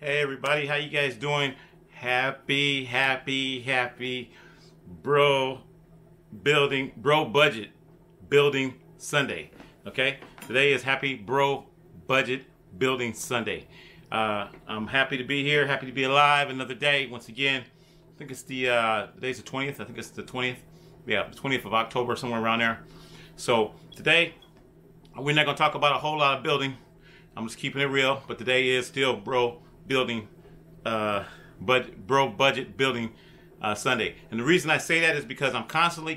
Hey everybody, how you guys doing? Happy bro budget building Sunday. Okay, today is happy bro budget building Sunday. I'm happy to be here, happy to be alive another day once again. I think it's today's the 20th. I think it's the 20th. Yeah, the 20th of October, somewhere around there. So today we're not gonna talk about a whole lot of building. I'm just keeping it real, but today is still bro budget building Sunday. And the reason I say that is because I'm constantly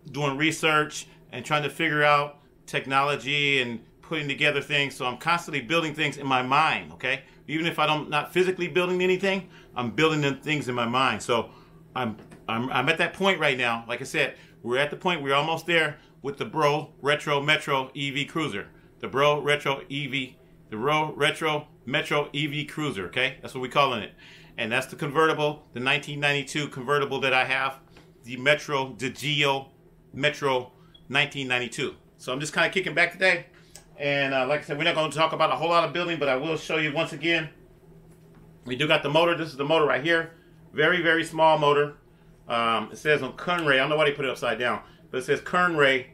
doing research and trying to figure out technology and putting together things. So I'm constantly building things in my mind, okay? Even if I'm not physically building anything, I'm building them things in my mind. So I'm at that point right now. Like I said, we're at the point, we're almost there with the Bro Retro Metro EV Cruiser. The Bro Retro Metro EV Cruiser, okay? That's what we're calling it. And that's the convertible, the 1992 convertible that I have, the Geo Metro 1992. So I'm just kind of kicking back today. And like I said, we're not going to talk about a whole lot of building, but I will show you once again. We do got the motor. This is the motor right here. Very small motor. It says on Kunray. I don't know why they put it upside down, but it says Kunray.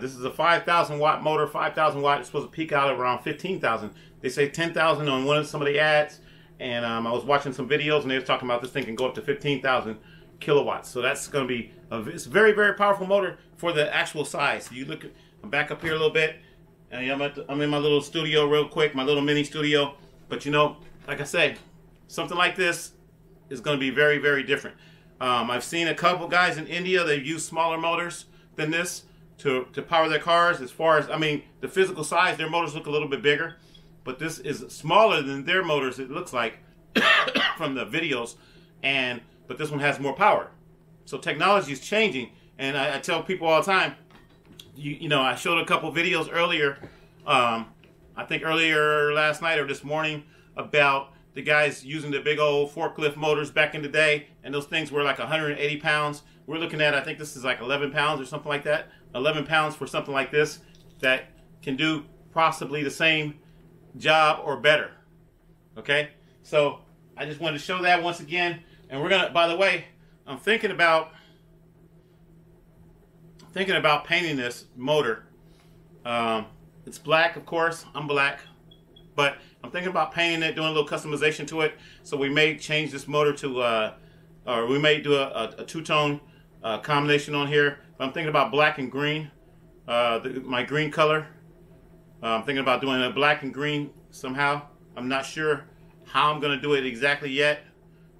This is a 5,000 watt motor. 5,000 watt. It's supposed to peak out at around 15,000. They say 10,000 on some of the ads. And I was watching some videos and they were talking about this thing can go up to 15,000 kilowatts. So that's going to be it's a very powerful motor for the actual size. So you look, I'm back up here a little bit, and I'm in my little studio real quick, my little mini studio. But you know, like I say, something like this is going to be very different. I've seen a couple guys in India, they've used smaller motors than this to power their cars. As far as, I mean, the physical size, their motors look a little bit bigger, but this is smaller than their motors, it looks like, from the videos, but this one has more power. So technology is changing, and I tell people all the time, you know, I showed a couple videos earlier, I think earlier last night or this morning, about the guys using the big old forklift motors back in the day, and those things were like 180 pounds. We're looking at, I think this is like 11 pounds or something like that. 11 pounds for something like this that can do possibly the same job or better. Okay? So I just wanted to show that once again. And we're gonna, by the way, I'm thinking about painting this motor. It's black, of course. I'm black. But I'm thinking about painting it, doing a little customization to it. So we may change this motor to, or we may do a two-tone combination on here. But I'm thinking about black and green, my green color. I'm thinking about doing a black and green somehow. I'm not sure how I'm going to do it exactly yet.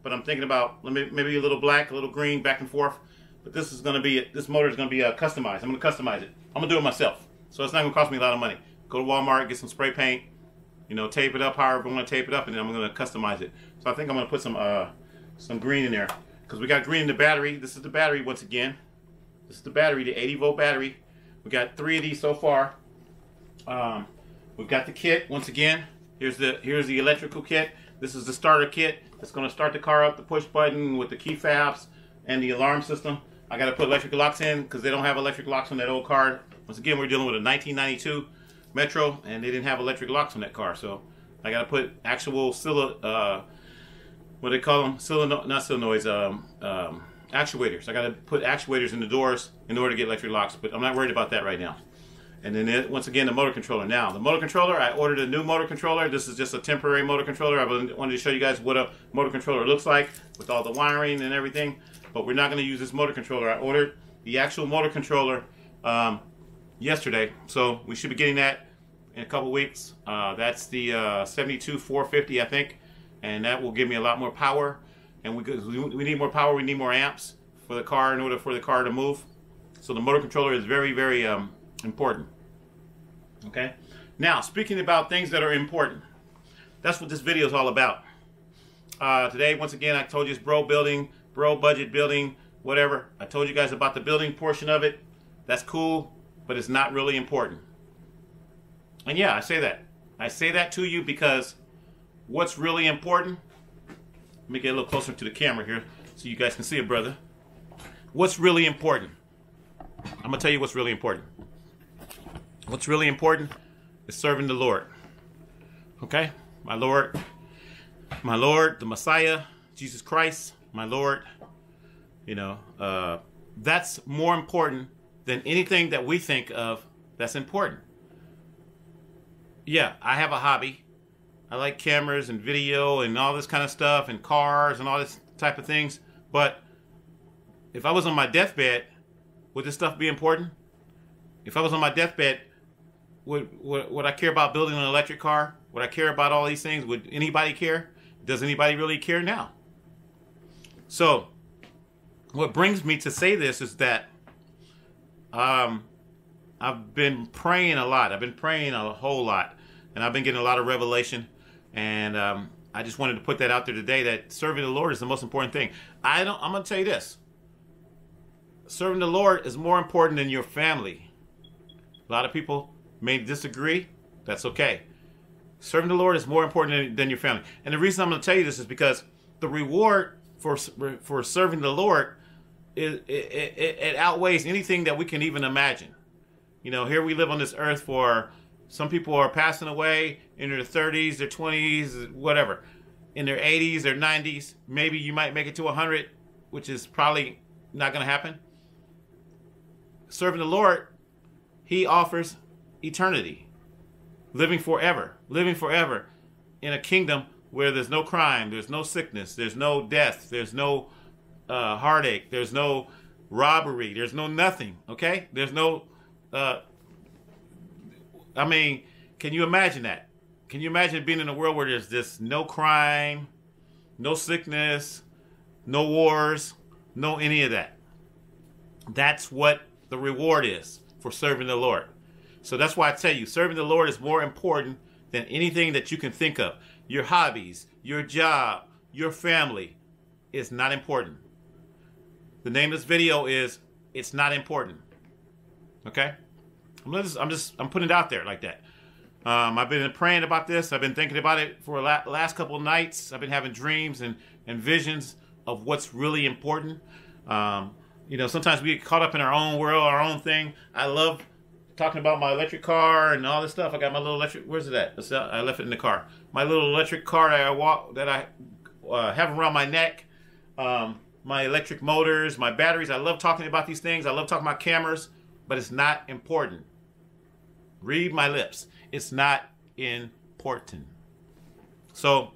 But I'm thinking about maybe a little black, a little green, back and forth. But this is going to be, this motor is going to be customized. I'm going to customize it. I'm going to do it myself. So it's not going to cost me a lot of money. Go to Walmart, get some spray paint, you know, tape it up however I want to tape it up, and then I'm going to customize it. So I think I'm going to put some green in there. Because we got green in the battery. This is the battery once again. This is the battery, the 80-volt battery. We got 3 of these so far. We've got the kit once again. Here's the electrical kit. This is the starter kit. It's going to start the car up, the push button with the key fobs and the alarm system. I got to put electric locks in because they don't have electric locks on that old car. Once again, we're dealing with a 1992 Metro, and they didn't have electric locks on that car. So I got to put actual what do they call them? Actuators. I got to put actuators in the doors in order to get electric locks, but I'm not worried about that right now. And then once again, the motor controller. Now, the motor controller, I ordered a new motor controller. This is just a temporary motor controller. I wanted to show you guys what a motor controller looks like with all the wiring and everything. But we're not going to use this motor controller. I ordered the actual motor controller yesterday. So we should be getting that in a couple weeks. That's the 72450, I think. And that will give me a lot more power. And we need more power. We need more amps for the car in order for the car to move. So the motor controller is very important. Okay, now speaking about things that are important, that's what this video is all about. Today, once again, I told you it's bro budget building, whatever. I told you guys about the building portion of it. That's cool, but it's not really important. And yeah, I say that to you because what's really important, let me get a little closer to the camera here so you guys can see it, brother. What's really important? I'm gonna tell you what's really important. What's really important is serving the Lord. Okay? My Lord, the Messiah, Jesus Christ, my Lord. You know, that's more important than anything that we think of that's important. Yeah, I have a hobby. I like cameras and video and all this kind of stuff and cars and all this type of things. But if I was on my deathbed, would this stuff be important? If I was on my deathbed, would I care about building an electric car? Would I care about all these things? Would anybody care? Does anybody really care now? So, what brings me to say this is that I've been praying a lot. I've been praying a whole lot. And I've been getting a lot of revelation. And I just wanted to put that out there today, that serving the Lord is the most important thing. I'm going to tell you this. Serving the Lord is more important than your family. A lot of people may disagree. That's okay. Serving the Lord is more important than your family. And the reason I'm going to tell you this is because the reward for serving the Lord, it outweighs anything that we can even imagine. You know, here we live on this earth for, some people are passing away in their 30s, their 20s, whatever. In their 80s, their 90s. Maybe you might make it to 100, which is probably not going to happen. Serving the Lord, He offers eternity. Living forever in a kingdom where there's no crime, there's no sickness, there's no death, there's no heartache, there's no robbery, there's no nothing, okay? There's no, I mean, can you imagine that? Can you imagine being in a world where there's this no crime, no sickness, no wars, no any of that? That's what the reward is for serving the Lord. So that's why I tell you, serving the Lord is more important than anything that you can think of. Your hobbies, your job, your family is not important. The name of this video is, It's Not Important. Okay? I'm putting it out there like that. I've been praying about this. I've been thinking about it for the last couple of nights. I've been having dreams and visions of what's really important. You know, sometimes we get caught up in our own world, our own thing. I love talking about my electric car and all this stuff. I got my little electric, where's it at? I left it in the car. My little electric car that I have around my neck. My electric motors, my batteries. I love talking about these things. I love talking about cameras, but it's not important. Read my lips. It's not important. So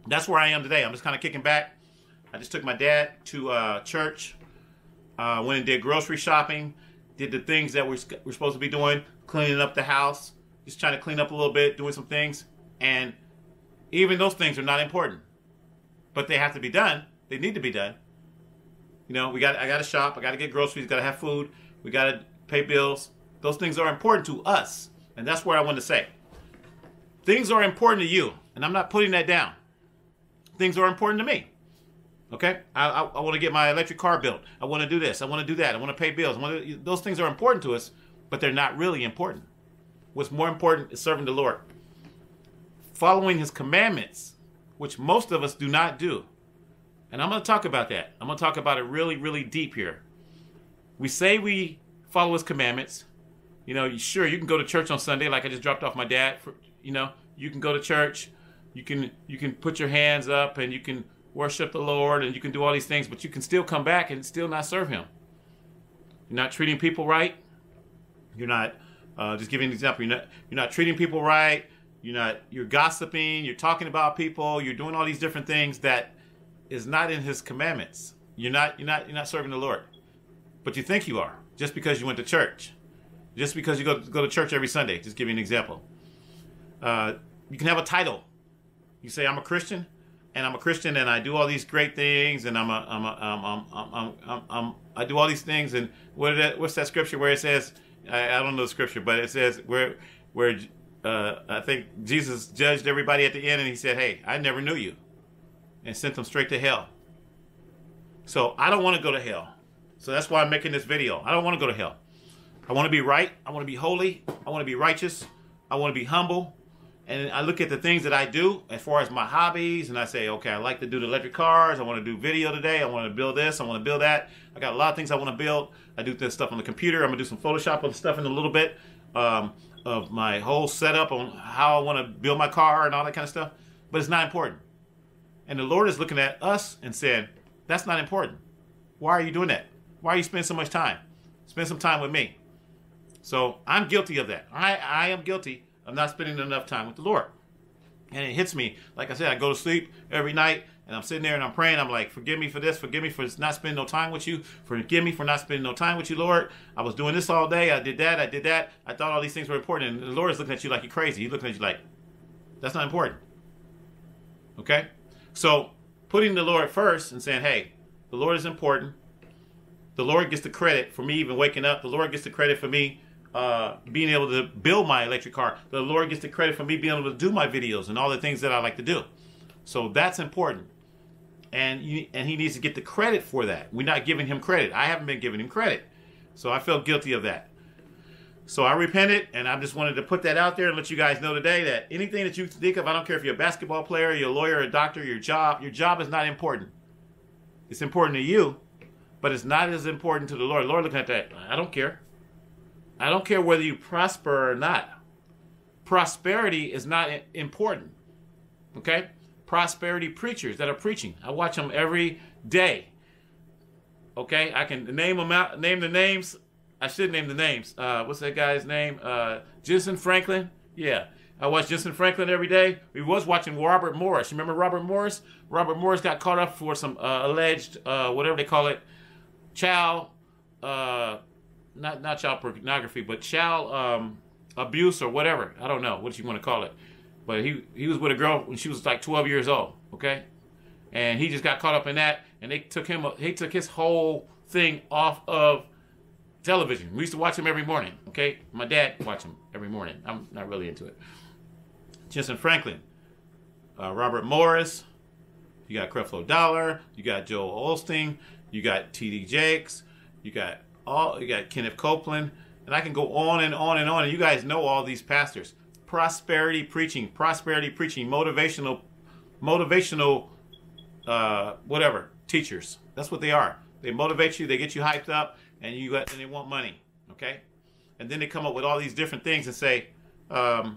that's where I am today. I'm just kind of kicking back. I just took my dad to church. Went and did grocery shopping. Did the things that we're supposed to be doing. Cleaning up the house. Just trying to clean up a little bit. Doing some things. And even those things are not important. But they have to be done. They need to be done. You know, I got to shop. I got to get groceries. Got to have food. We got to pay bills. Those things are important to us. And that's what I want to say. Things are important to you. And I'm not putting that down. Things are important to me. Okay? I want to get my electric car built. I want to do this. I want to do that. I want to pay bills. Those things are important to us, but they're not really important. What's more important is serving the Lord. Following His commandments, which most of us do not do. And I'm going to talk about that. I'm going to talk about it really, really deep here. We say we follow His commandments. You know, sure, you can go to church on Sunday, like I just dropped off my dad. You know, you can go to church. You can put your hands up and you can worship the Lord and you can do all these things, but you can still come back and still not serve Him. You're not treating people right. You're not, just giving an example, you're not treating people right. You're gossiping. You're talking about people. You're doing all these different things that is not in His commandments. You're not serving the Lord, but you think you are just because you went to church, just because you go to church every Sunday. Just give you an example. You can have a title. You say, I'm a Christian, and I do all these great things, and I do all these things, and what's that scripture where it says, I don't know the scripture, but it says where I think Jesus judged everybody at the end, and He said, hey, I never knew you, and sent them straight to hell. So I don't want to go to hell. So that's why I'm making this video. I don't want to go to hell. I want to be right. I want to be holy. I want to be righteous. I want to be humble. And I look at the things that I do as far as my hobbies, and I say, okay, I like to do the electric cars. I want to do video today. I want to build this. I want to build that. I got a lot of things I want to build. I do this stuff on the computer. I'm going to do some Photoshop and stuff in a little bit. of my whole setup on how I want to build my car and all that kind of stuff, but it's not important. And the Lord is looking at us and saying, that's not important. Why are you doing that? Why are you spending so much time? Spend some time with me. So I'm guilty of that. I am guilty of not spending enough time with the Lord. And it hits me. Like I said, I go to sleep every night and I'm sitting there and I'm praying. I'm like, forgive me for this. Forgive me for not spending no time with you. Forgive me for not spending no time with you, Lord. I was doing this all day. I did that. I did that. I thought all these things were important. And the Lord is looking at you like you're crazy. He's looking at you like, that's not important. Okay? So putting the Lord first and saying, hey, the Lord is important. The Lord gets the credit for me even waking up. The Lord gets the credit for me being able to build my electric car. The Lord gets the credit for me being able to do my videos and all the things that I like to do. So that's important. And he needs to get the credit for that. We're not giving him credit. I haven't been giving him credit. So I felt guilty of that. So I repented, and I just wanted to put that out there and let you guys know today that anything that you think of, I don't care if you're a basketball player, you're a lawyer, a doctor, your job is not important. It's important to you, but it's not as important to the Lord. The Lord looking at that, I don't care. I don't care whether you prosper or not. Prosperity is not important. Okay? Prosperity preachers that are preaching. I watch them every day. Okay? I can name them out, name the names. I should name the names. What's that guy's name? Jensen Franklin? Yeah. I watch Jensen Franklin every day. We was watching Robert Morris. You remember Robert Morris? Robert Morris got caught up for some alleged, whatever they call it, child, not child pornography, but child abuse or whatever. I don't know what you want to call it. But he was with a girl when she was like 12 years old, okay? And he just got caught up in that, and he took his whole thing off of television. We used to watch him every morning, okay? My dad watched him every morning. I'm not really into it. Jensen Franklin, Robert Morris, you got Creflo Dollar, you got Joel Osteen, you got T.D. Jakes, you got Kenneth Copeland, and I can go on and on and on. And you guys know all these pastors. Prosperity preaching, motivational, whatever, teachers. That's what they are. They motivate you, they get you hyped up, and they want money, okay? And then they come up with all these different things and say, we're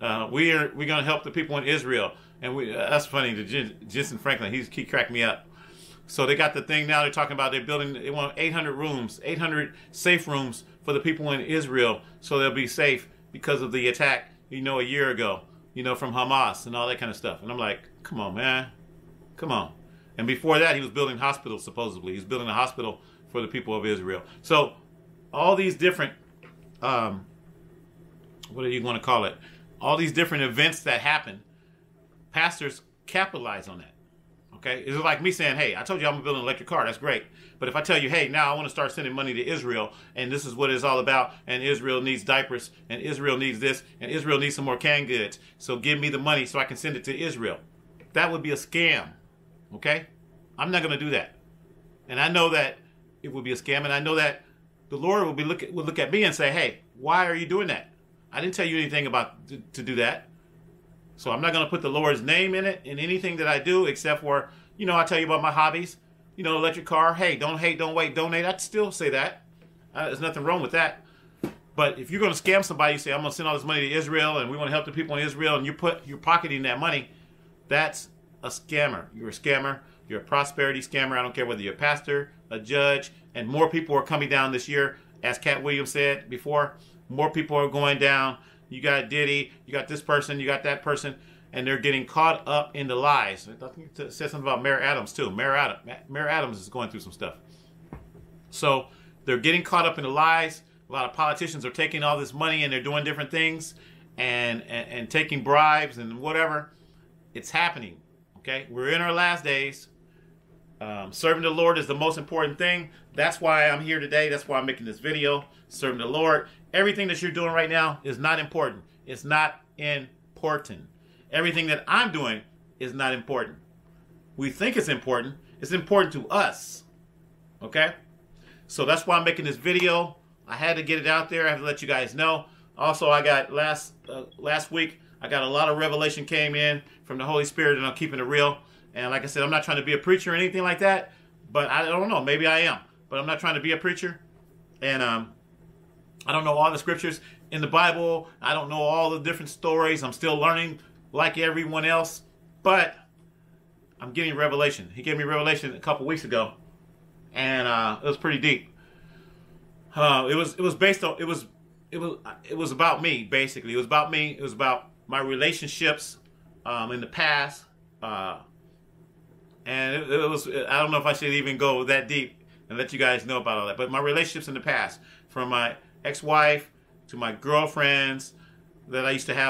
going to help the people in Israel. And that's funny, Jensen Franklin, he cracked me up. So they got the thing now, they're talking about they want 800 rooms, 800 safe rooms for the people in Israel so they'll be safe because of the attack, a year ago, from Hamas and all that kind of stuff. And I'm like, come on, man. Come on. And before that, he was building hospitals, supposedly. He's building a hospital for the people of Israel. So all these different, what do you want to call it? All these different events that happen, pastors capitalize on that. Okay? It's like me saying, hey, I told you I'm going to build an electric car. That's great. But if I tell you, hey, now I want to start sending money to Israel, and this is what it's all about, and Israel needs diapers, and Israel needs this, and Israel needs some more canned goods, so give me the money so I can send it to Israel. That would be a scam. Okay? I'm not going to do that. And I know that it would be a scam, and I know that the Lord would look at me and say, hey, why are you doing that? I didn't tell you anything about to do that. So I'm not going to put the Lord's name in it, in anything that I do, except for, I tell you about my hobbies. Electric car. Hey, don't hate, don't wait, donate. I'd still say that. There's nothing wrong with that. But if you're going to scam somebody, you say, I'm going to send all this money to Israel, and we want to help the people in Israel, and you're pocketing that money, that's a scammer. You're a scammer. You're a prosperity scammer. I don't care whether you're a pastor, a judge, and more people are coming down this year. As Cat Williams said before, more people are going down. You got Diddy, you got this person, you got that person, and they're getting caught up in the lies. I think it said something about Mayor Adams too. Mayor Adams is going through some stuff. So they're getting caught up in the lies. A lot of politicians are taking all this money and they're doing different things and taking bribes and whatever. It's happening. Okay, we're in our last days. Serving the Lord is the most important thing. That's why I'm here today. That's why I'm making this video. Serving the Lord. Everything that you're doing right now is not important. It's not important. Everything that I'm doing is not important. We think it's important. It's important to us. Okay? So that's why I'm making this video. I had to get it out there. I have to let you guys know. Also, I got last week, I got a lot of revelation came in from the Holy Spirit, and I'm keeping it real. And like I said, I'm not trying to be a preacher or anything like that, but I don't know. Maybe I am, but I'm not trying to be a preacher. And I don't know all the scriptures in the Bible. I don't know all the different stories. I'm still learning like everyone else. But I'm getting revelation. He gave me revelation a couple weeks ago. And it was pretty deep. It was based on, it was about me, basically. It was about me. It was about my relationships in the past. And it was, I don't know if I should even go that deep and let you guys know about all that. But my relationships in the past, from my ex-wife to my girlfriends that I used to have.